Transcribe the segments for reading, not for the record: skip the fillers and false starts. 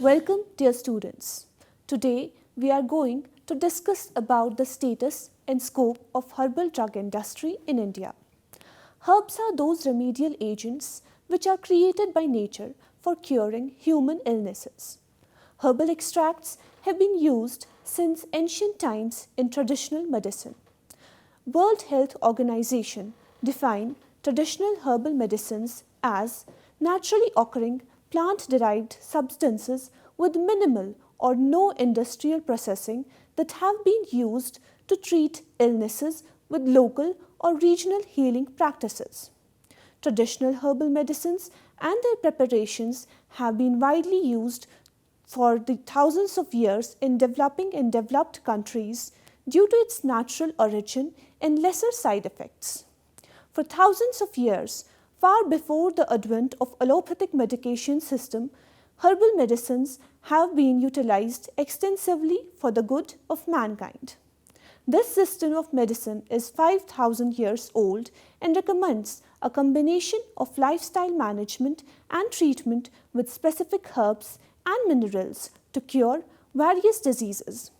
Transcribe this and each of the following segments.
Welcome, dear students. Today we are going to discuss about the status and scope of herbal drug industry in India. Herbs are those remedial agents which are created by nature for curing human illnesses. Herbal extracts have been used since ancient times in traditional medicine. World Health Organization defined traditional herbal medicines as naturally occurring plant-derived substances with minimal or no industrial processing that have been used to treat illnesses with local or regional healing practices. Traditional herbal medicines and their preparations have been widely used for the thousands of years in developing and developed countries due to its natural origin and lesser side effects. For thousands of years, far before the advent of allopathic medication system, herbal medicines have been utilized extensively for the good of mankind. This system of medicine is 5,000 years old and recommends a combination of lifestyle management and treatment with specific herbs and minerals to cure various diseases.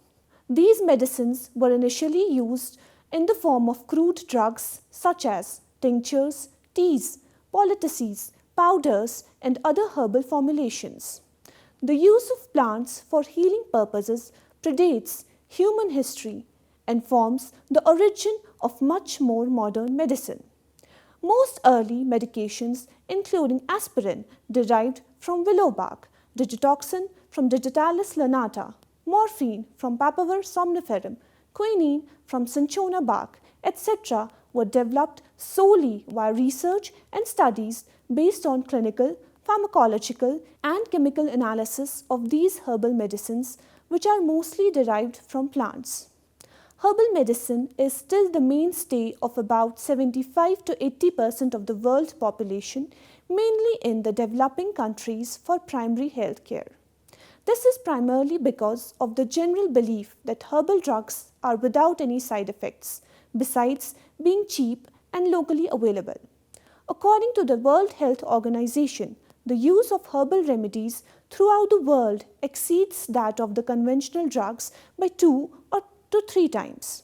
These medicines were initially used in the form of crude drugs such as tinctures, teas, poultices, powders, and other herbal formulations. The use of plants for healing purposes predates human history and forms the origin of much more modern medicine. Most early medications, including aspirin, derived from willow bark, digitoxin from Digitalis lanata, morphine from Papaver somniferum, quinine from cinchona bark, etc. were developed solely via research and studies based on clinical, pharmacological and chemical analysis of these herbal medicines, which are mostly derived from plants. Herbal medicine is still the mainstay of about 75 to 80% of the world population, mainly in the developing countries for primary health care. This is primarily because of the general belief that herbal drugs are without any side effects, besides being cheap and locally available. According to the World Health Organization, the use of herbal remedies throughout the world exceeds that of the conventional drugs by 2 or to 3 times.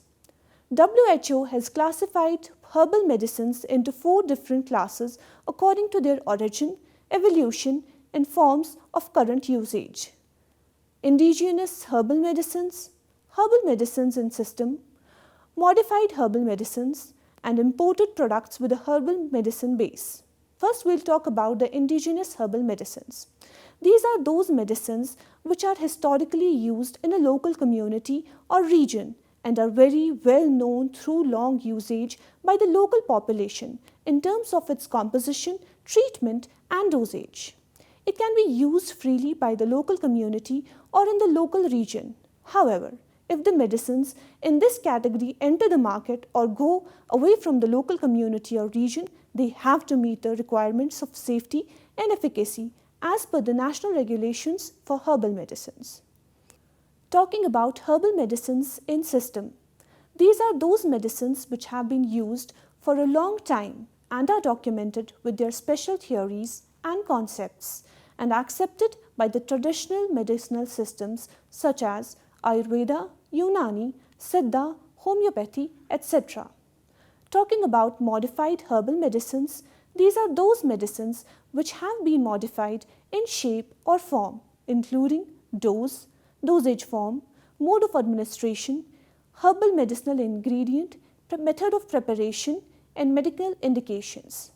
WHO has classified herbal medicines into 4 different classes according to their origin, evolution, and forms of current usage. Indigenous herbal medicines in system, modified herbal medicines, and imported products with a herbal medicine base. First, we'll talk about the indigenous herbal medicines. These are those medicines which are historically used in a local community or region and are very well known through long usage by the local population in terms of its composition, treatment, and dosage. It can be used freely by the local community or in the local region. However, if the medicines in this category enter the market or go away from the local community or region, they have to meet the requirements of safety and efficacy as per the national regulations for herbal medicines. Talking about herbal medicines in system, these are those medicines which have been used for a long time and are documented with their special theories and concepts and accepted by the traditional medicinal systems such as Ayurveda, Unani, Siddha, homeopathy, etc. Talking about modified herbal medicines, these are those medicines which have been modified in shape or form, including dose, dosage form, mode of administration, herbal medicinal ingredient, method of preparation, and medical indications.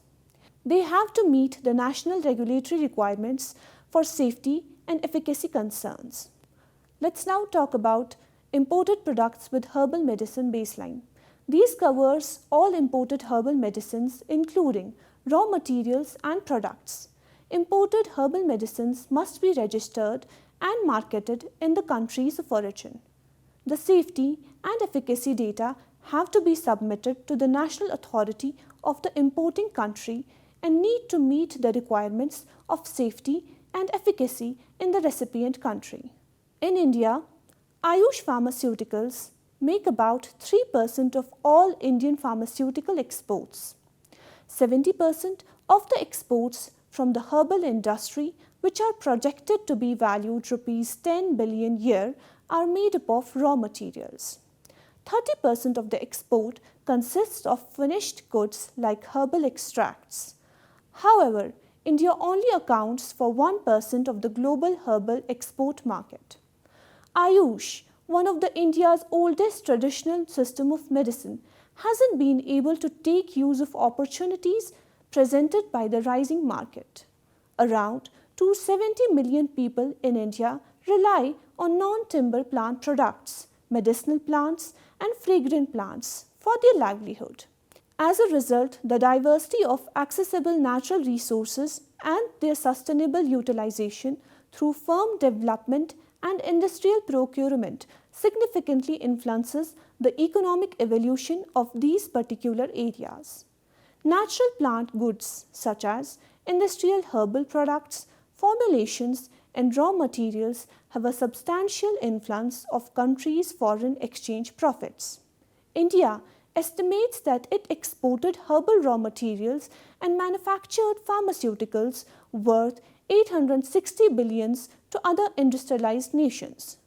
They have to meet the national regulatory requirements for safety and efficacy concerns. Let's now talk about imported products with herbal medicine baseline. These covers all imported herbal medicines including raw materials and products. Imported herbal medicines must be registered and marketed in the countries of origin. The safety and efficacy data have to be submitted to the national authority of the importing country and need to meet the requirements of safety and efficacy in the recipient country. In India, Ayush pharmaceuticals make about 3% of all Indian pharmaceutical exports. 70% of the exports from the herbal industry which are projected to be valued rupees 10 billion a year, are made up of raw materials. 30% of the export consists of finished goods like herbal extracts. However, India only accounts for 1% of the global herbal export market. Ayush, one of India's oldest traditional system of medicine, hasn't been able to take use of opportunities presented by the rising market. Around 270 million people in India rely on non-timber plant products, medicinal plants and fragrant plants for their livelihood. As a result, the diversity of accessible natural resources and their sustainable utilization through firm development and industrial procurement significantly influences the economic evolution of these particular areas. Natural plant goods such as industrial herbal products, formulations and raw materials have a substantial influence of countries' foreign exchange profits. India estimates that it exported herbal raw materials and manufactured pharmaceuticals worth 860 billions to other industrialized nations.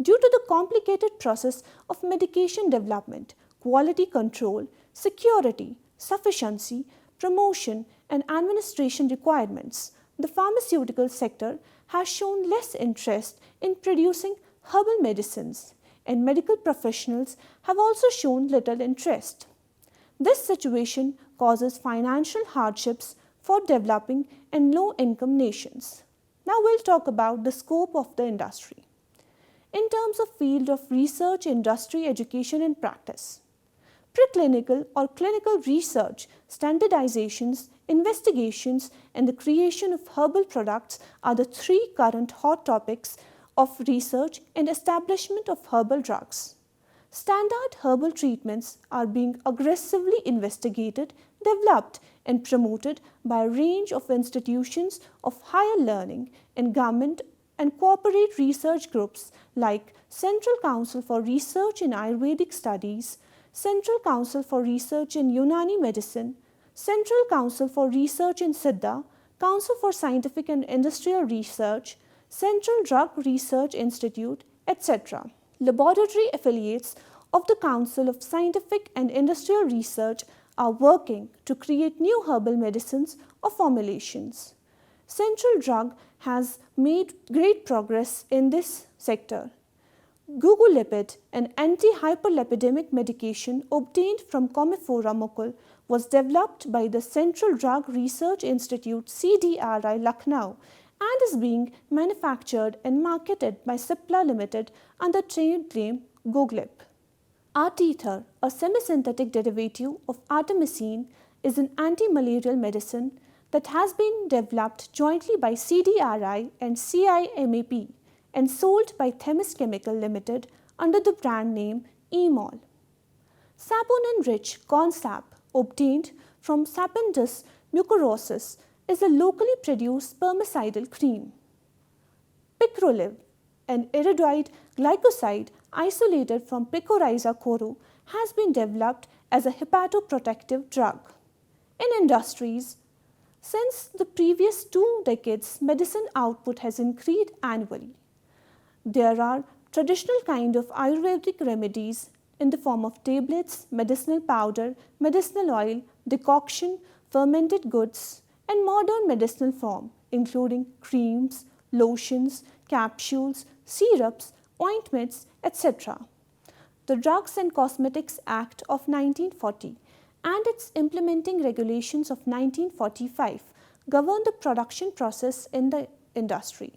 Due to the complicated process of medication development, quality control, security, sufficiency, promotion and administration requirements, the pharmaceutical sector has shown less interest in producing herbal medicines, and medical professionals have also shown little interest. This situation causes financial hardships for developing and low-income nations. Now we'll talk about the scope of the industry. In terms of field of research, industry, education and practice, preclinical or clinical research, standardizations, investigations and the creation of herbal products are the three current hot topics of research and establishment of herbal drugs. Standard herbal treatments are being aggressively investigated, developed and promoted by a range of institutions of higher learning and government and corporate research groups like Central Council for Research in Ayurvedic Studies, Central Council for Research in Unani Medicine, Central Council for Research in Siddha, Council for Scientific and Industrial Research, Central Drug Research Institute, etc. Laboratory affiliates of the Council of Scientific and Industrial Research are working to create new herbal medicines or formulations. Central Drug has made great progress in this sector. Gugulipid, an anti-hyperlipidemic medication obtained from Commiphora mucul, was developed by the Central Drug Research Institute CDRI Lucknow and is being manufactured and marketed by Cipla Limited under trade name Guglip. Artether, a semi-synthetic derivative of artemisinin, is an anti-malarial medicine that has been developed jointly by CDRI and CIMAP and sold by Themis Chemical Limited under the brand name Emol. Saponin-rich corn sap obtained from Sapindus mucorosus is a locally produced spermicidal cream. Picrolive, an iridoid glycoside isolated from Picoriza coru, has been developed as a hepatoprotective drug. In industries, since the previous 2 decades, medicine output has increased annually. There are traditional kind of Ayurvedic remedies in the form of tablets, medicinal powder, medicinal oil, decoction, fermented goods, and modern medicinal form, including creams, lotions, capsules, syrups, ointments, etc. The Drugs and Cosmetics Act of 1940 and its implementing regulations of 1945 govern the production process in the industry.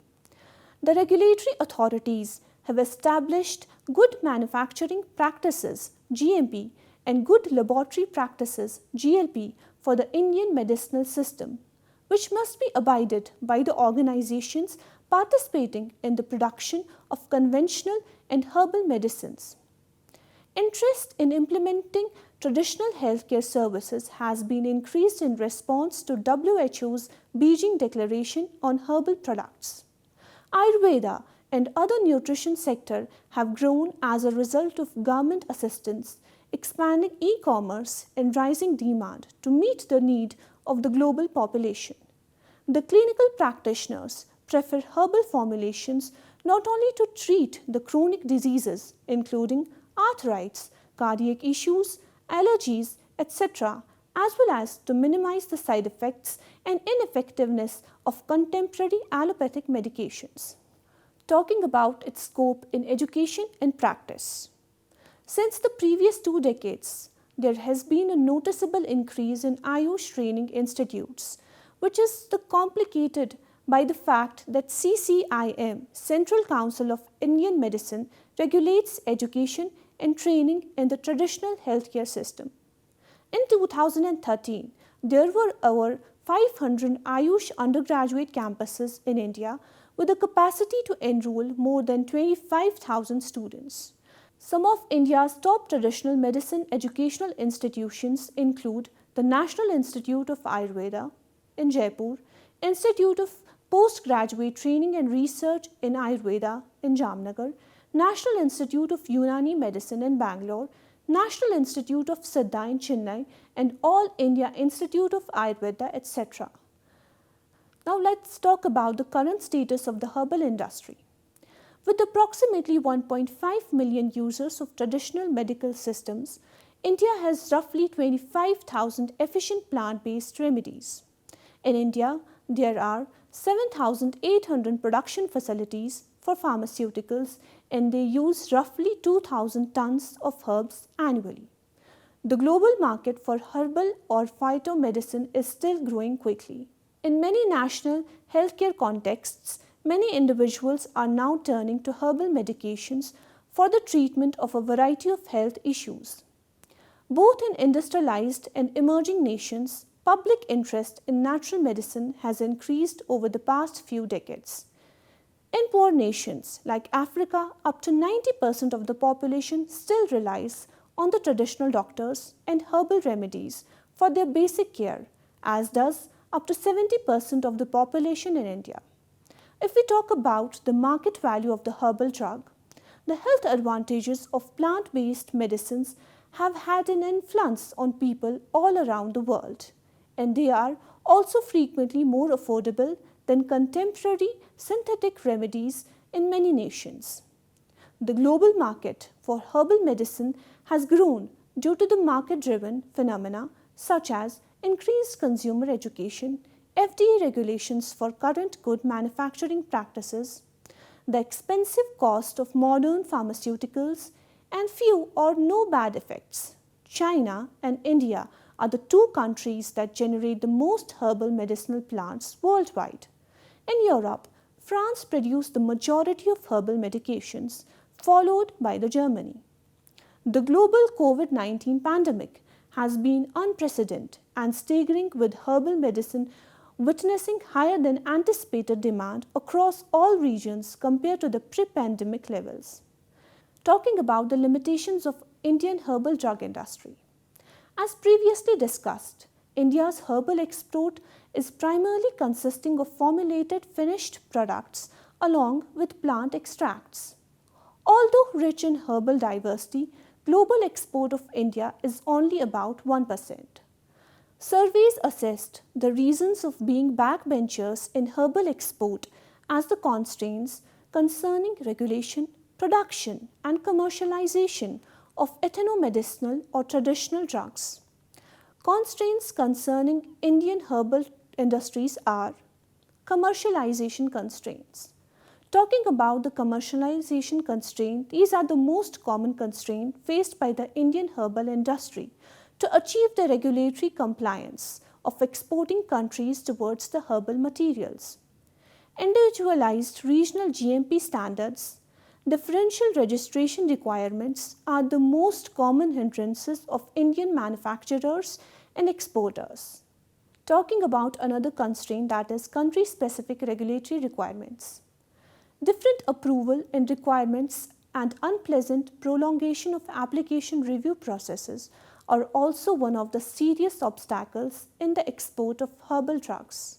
The regulatory authorities have established good manufacturing practices (GMP) and good laboratory practices (GLP) for the Indian medicinal system, which must be abided by the organizations participating in the production of conventional and herbal medicines. Interest in implementing traditional healthcare services has been increased in response to WHO's Beijing Declaration on Herbal Products. Ayurveda and other nutrition sector have grown as a result of government assistance, expanding e-commerce and rising demand to meet the need of the global population. The clinical practitioners prefer herbal formulations not only to treat the chronic diseases including arthritis, cardiac issues, allergies, etc., as well as to minimize the side effects and ineffectiveness of contemporary allopathic medications. Talking about its scope in education and practice. Since the previous 2 decades, there has been a noticeable increase in Ayush training institutes, which is complicated by the fact that CCIM, Central Council of Indian Medicine, regulates education and training in the traditional healthcare system. In 2013, there were over 500 Ayush undergraduate campuses in India with a capacity to enroll more than 25,000 students. Some of India's top traditional medicine educational institutions include the National Institute of Ayurveda in Jaipur, Institute of Postgraduate Training and Research in Ayurveda in Jamnagar, National Institute of Unani Medicine in Bangalore, National Institute of Siddha in Chennai, and All India Institute of Ayurveda, etc. Now let's talk about the current status of the herbal industry. With approximately 1.5 million users of traditional medical systems, India has roughly 25,000 efficient plant-based remedies. In India, there are 7,800 production facilities for pharmaceuticals and they use roughly 2,000 tons of herbs annually. The global market for herbal or phytomedicine is still growing quickly. In many national healthcare contexts, many individuals are now turning to herbal medications for the treatment of a variety of health issues. Both in industrialized and emerging nations, public interest in natural medicine has increased over the past few decades. In poor nations like Africa, up to 90% of the population still relies on the traditional doctors and herbal remedies for their basic care, as does up to 70% of the population in India. If we talk about the market value of the herbal drug, the health advantages of plant-based medicines have had an influence on people all around the world, and they are also frequently more affordable than contemporary synthetic remedies in many nations. The global market for herbal medicine has grown due to the market-driven phenomena such as increased consumer education, FDA regulations for current good manufacturing practices, the expensive cost of modern pharmaceuticals, and few or no bad effects. China and India are the 2 countries that generate the most herbal medicinal plants worldwide. In Europe, France produced the majority of herbal medications, followed by Germany. The global COVID-19 pandemic has been unprecedented and staggering, with herbal medicine witnessing higher than anticipated demand across all regions compared to the pre-pandemic levels. Talking about the limitations of Indian herbal drug industry. As previously discussed, India's herbal export is primarily consisting of formulated finished products along with plant extracts. Although rich in herbal diversity, global export of India is only about 1%. Surveys assessed the reasons of being backbenchers in herbal export as the constraints concerning regulation, production and commercialization of ethnomedicinal or traditional drugs. Constraints concerning Indian herbal industries are commercialization constraints. Talking about the commercialization constraint, these are the most common constraints faced by the Indian herbal industry to achieve the regulatory compliance of exporting countries towards the herbal materials. Individualized regional GMP standards, differential registration requirements are the most common hindrances of Indian manufacturers and exporters. Talking about another constraint, that is country-specific regulatory requirements. Different approval and requirements and unpleasant prolongation of application review processes are also one of the serious obstacles in the export of herbal drugs.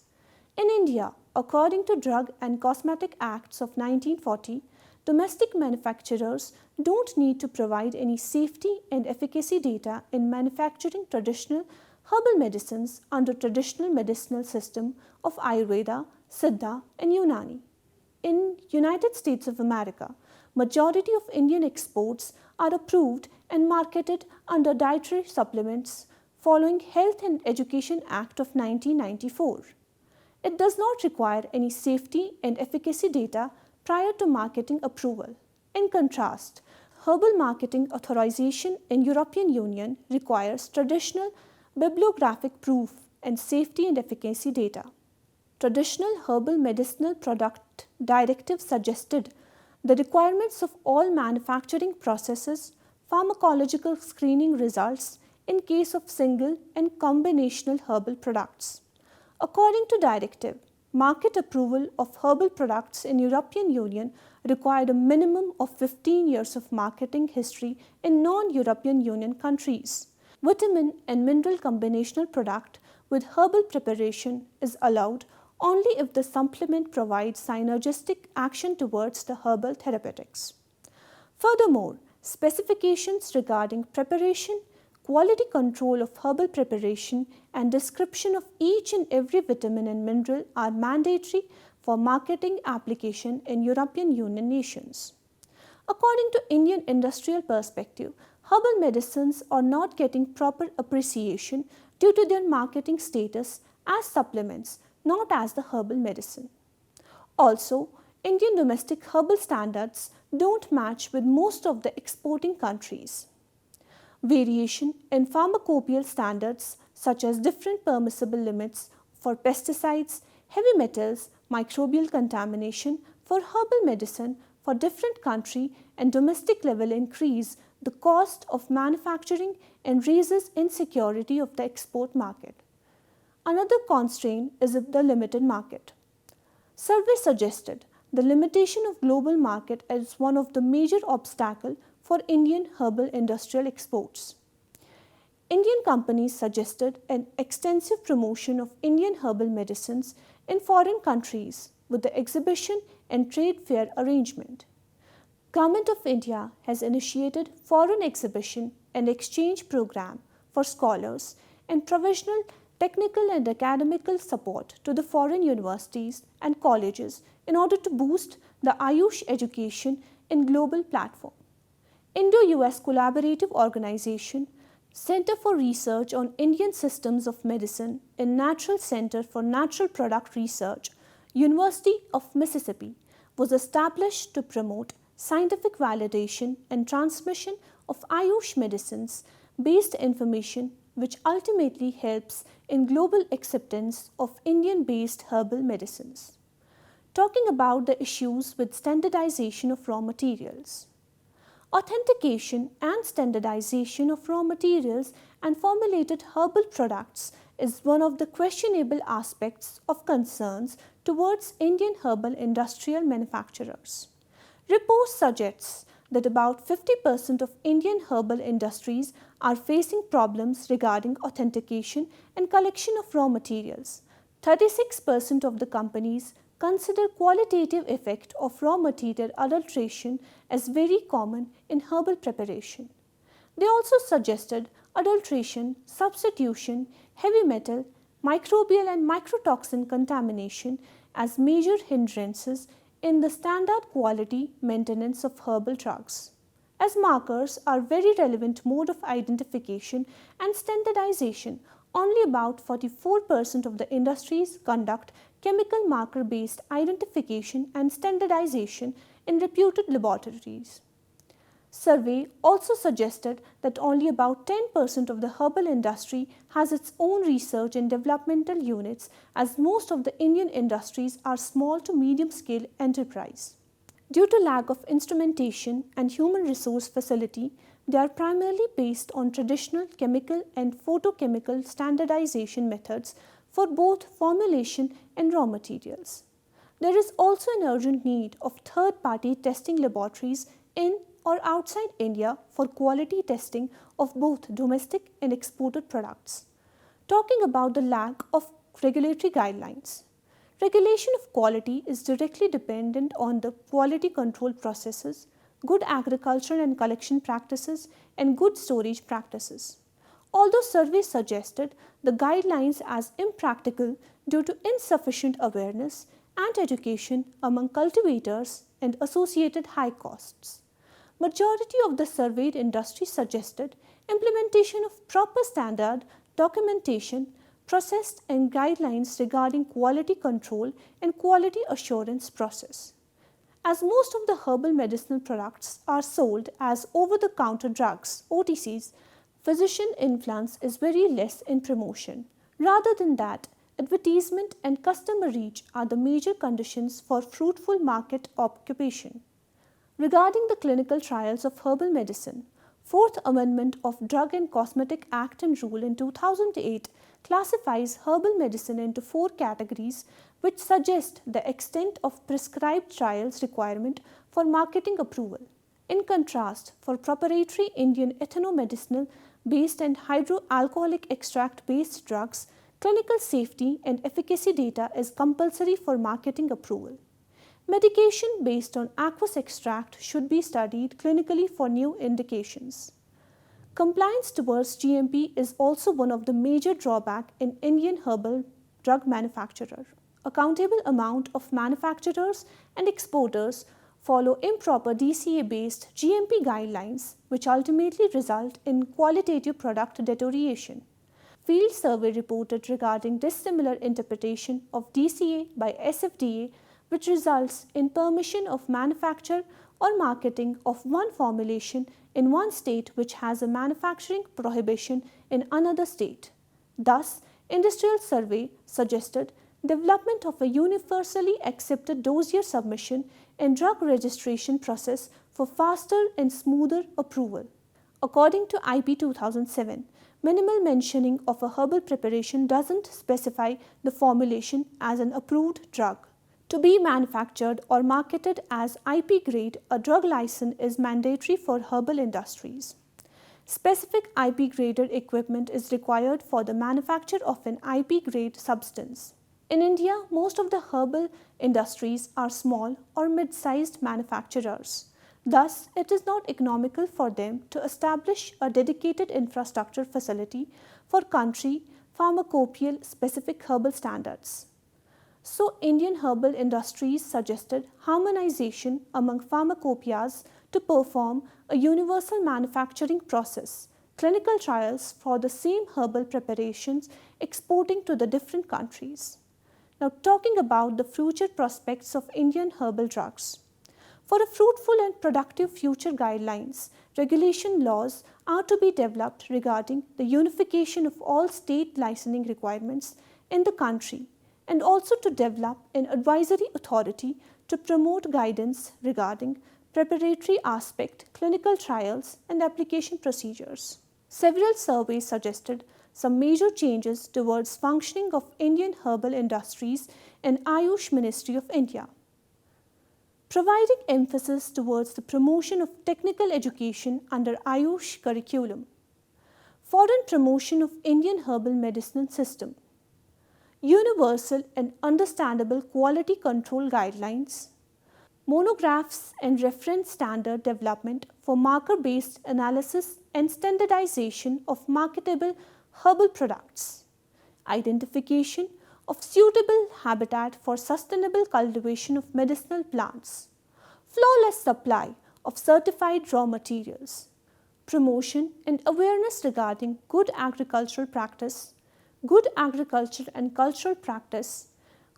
In India, according to Drug and Cosmetic Acts of 1940, domestic manufacturers don't need to provide any safety and efficacy data in manufacturing traditional herbal medicines under traditional medicinal system of Ayurveda, Siddha and Unani. In United States of America, majority of Indian exports are approved and marketed under dietary supplements following Health and Education Act of 1994. It does not require any safety and efficacy data prior to marketing approval. In contrast, herbal marketing authorization in European Union requires traditional bibliographic proof and safety and efficacy data. Traditional herbal medicinal product directive suggested the requirements of all manufacturing processes, pharmacological screening results in case of single and combinational herbal products. According to directive, market approval of herbal products in European Union required a minimum of 15 years of marketing history in non-European Union countries. Vitamin and mineral combinational product with herbal preparation is allowed only if the supplement provides synergistic action towards the herbal therapeutics. Furthermore, specifications regarding preparation, quality control of herbal preparation and description of each and every vitamin and mineral are mandatory for marketing application in European Union nations. According to Indian industrial perspective, herbal medicines are not getting proper appreciation due to their marketing status as supplements, not as the herbal medicine. Also, Indian domestic herbal standards don't match with most of the exporting countries. Variation in pharmacopoeial standards such as different permissible limits for pesticides, heavy metals, microbial contamination for herbal medicine for different country and domestic level increase the cost of manufacturing and raises insecurity of the export market. Another constraint is the limited market. Survey suggested the limitation of global market as one of the major obstacles for Indian herbal industrial exports. Indian companies suggested an extensive promotion of Indian herbal medicines in foreign countries with the exhibition and trade fair arrangement. Government of India has initiated foreign exhibition and exchange program for scholars and provisional technical and academical support to the foreign universities and colleges in order to boost the Ayush education in global platform. Indo-US Collaborative Organization, Center for Research on Indian Systems of Medicine and Natural Center for Natural Product Research, University of Mississippi, was established to promote scientific validation and transmission of Ayush medicines based information which ultimately helps in global acceptance of Indian-based herbal medicines. Talking about the issues with standardization of raw materials. Authentication and standardization of raw materials and formulated herbal products is one of the questionable aspects of concerns towards Indian herbal industrial manufacturers. Report suggests that about 50% of Indian herbal industries are facing problems regarding authentication and collection of raw materials. 36% of the companies consider qualitative effect of raw material adulteration as very common in herbal preparation. They also suggested adulteration, substitution, heavy metal, microbial and microtoxin contamination as major hindrances in the standard quality maintenance of herbal drugs. As markers are very relevant mode of identification and standardization, only about 44% of the industries conduct chemical marker-based identification and standardization in reputed laboratories. Survey also suggested that only about 10% of the herbal industry has its own research and developmental units, as most of the Indian industries are small to medium scale enterprise. Due to lack of instrumentation and human resource facility, they are primarily based on traditional chemical and photochemical standardization methods for both formulation and raw materials. There is also an urgent need of third-party testing laboratories in or outside India for quality testing of both domestic and exported products. Talking about the lack of regulatory guidelines. Regulation of quality is directly dependent on the quality control processes, good agriculture and collection practices, and good storage practices. although surveys suggested the guidelines as impractical due to insufficient awareness and education among cultivators and associated high costs. Majority of the surveyed industry suggested implementation of proper standard documentation, process and guidelines regarding quality control and quality assurance process. As most of the herbal medicinal products are sold as over-the-counter drugs, OTCs, physician influence is very less in promotion. Rather than that, advertisement and customer reach are the major conditions for fruitful market occupation. Regarding the clinical trials of herbal medicine, Fourth Amendment of Drug and Cosmetic Act and Rule in 2008 classifies herbal medicine into 4 categories which suggest the extent of prescribed trials requirement for marketing approval. In contrast, for proprietary Indian ethnomedicinal based and hydroalcoholic extract based drugs, clinical safety and efficacy data is compulsory for marketing approval. Medication based on aqueous extract should be studied clinically for new indications. Compliance towards GMP is also one of the major drawbacks in Indian herbal drug manufacturer. A countable amount of manufacturers and exporters follow improper DCA-based GMP guidelines, which ultimately result in qualitative product deterioration. Field survey reported regarding dissimilar interpretation of DCA by SFDA, which results in permission of manufacture or marketing of one formulation in one state which has a manufacturing prohibition in another state. Thus, industrial survey suggested development of a universally accepted dossier submission and drug registration process for faster and smoother approval. According to IP 2007, minimal mentioning of a herbal preparation doesn't specify the formulation as an approved drug. To be manufactured or marketed as IP grade, a drug license is mandatory for herbal industries. Specific IP graded equipment is required for the manufacture of an IP grade substance. In India, most of the herbal industries are small or mid-sized manufacturers. Thus, it is not economical for them to establish a dedicated infrastructure facility for country pharmacopoeia specific herbal standards. So, Indian herbal industries suggested harmonization among pharmacopoeias to perform a universal manufacturing process, clinical trials for the same herbal preparations exporting to the different countries. Now, talking about the future prospects of Indian herbal drugs. For a fruitful and productive future guidelines, regulation laws are to be developed regarding the unification of all state licensing requirements in the country, and also to develop an advisory authority to promote guidance regarding preparatory aspect, clinical trials and application procedures. Several surveys suggested some major changes towards functioning of Indian herbal industries in Ayush Ministry of India. Providing emphasis towards the promotion of technical education under Ayush curriculum. Foreign promotion of Indian herbal medicinal system. Universal and understandable quality control guidelines. Monographs and reference standard development for marker-based analysis and standardization of marketable herbal products. Identification of suitable habitat for sustainable cultivation of medicinal plants. Flawless supply of certified raw materials. Promotion and awareness regarding good agricultural practice, good agriculture and cultural practice,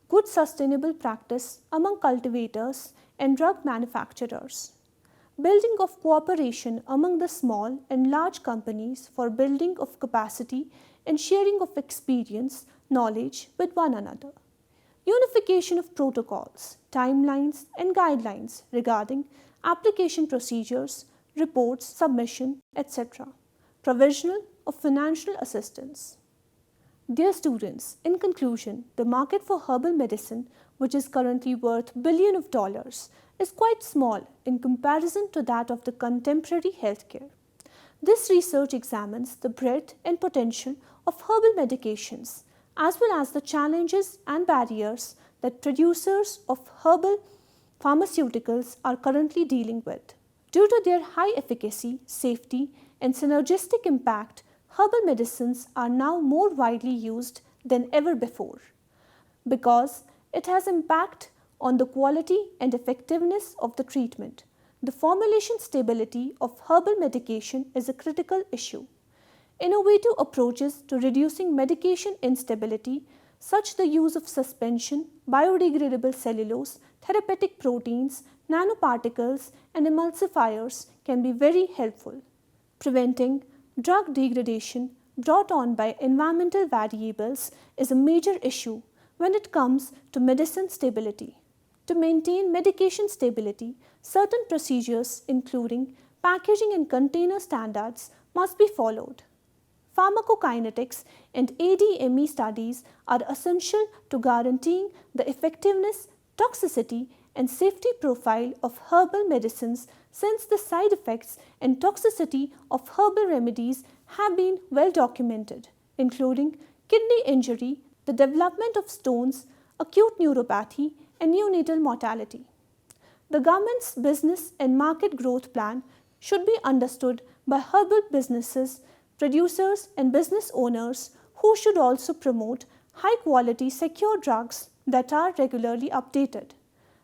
good sustainable practice among cultivators and drug manufacturers. Building of cooperation among the small and large companies for building of capacity and sharing of experience, knowledge with one another. Unification of protocols, timelines and guidelines regarding application procedures, reports, submission, etc. Provisional of financial assistance. Dear students, in conclusion, the market for herbal medicine, which is currently worth billions of dollars, is quite small in comparison to that of the contemporary healthcare. This research examines the breadth and potential of herbal medications, as well as the challenges and barriers that producers of herbal pharmaceuticals are currently dealing with. Due to their high efficacy, safety, and synergistic impact, herbal medicines are now more widely used than ever before because it has impact on the quality and effectiveness of the treatment. The formulation stability of herbal medication is a critical issue. Innovative approaches to reducing medication instability, such as the use of suspension, biodegradable cellulose, therapeutic proteins, nanoparticles, and emulsifiers can be very helpful. Preventing drug degradation brought on by environmental variables is a major issue when it comes to medicine stability. To maintain medication stability, certain procedures including packaging and container standards must be followed. Pharmacokinetics and ADME studies are essential to guaranteeing the effectiveness, toxicity, and safety profile of herbal medicines since the side effects and toxicity of herbal remedies have been well documented, including kidney injury, the development of stones, acute neuropathy, and neonatal mortality. The government's business and market growth plan should be understood by herbal businesses, producers, and business owners who should also promote high-quality secure drugs that are regularly updated.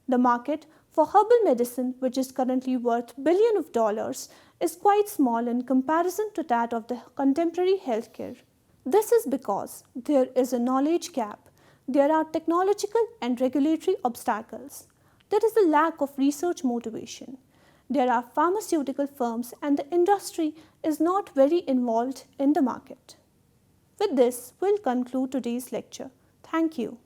The market for herbal medicine, which is currently worth billions of dollars, is quite small in comparison to that of the contemporary healthcare. This is because there is a knowledge gap. There are technological and regulatory obstacles. There is a lack of research motivation. There are pharmaceutical firms and the industry is not very involved in the market. With this, we'll conclude today's lecture. Thank you.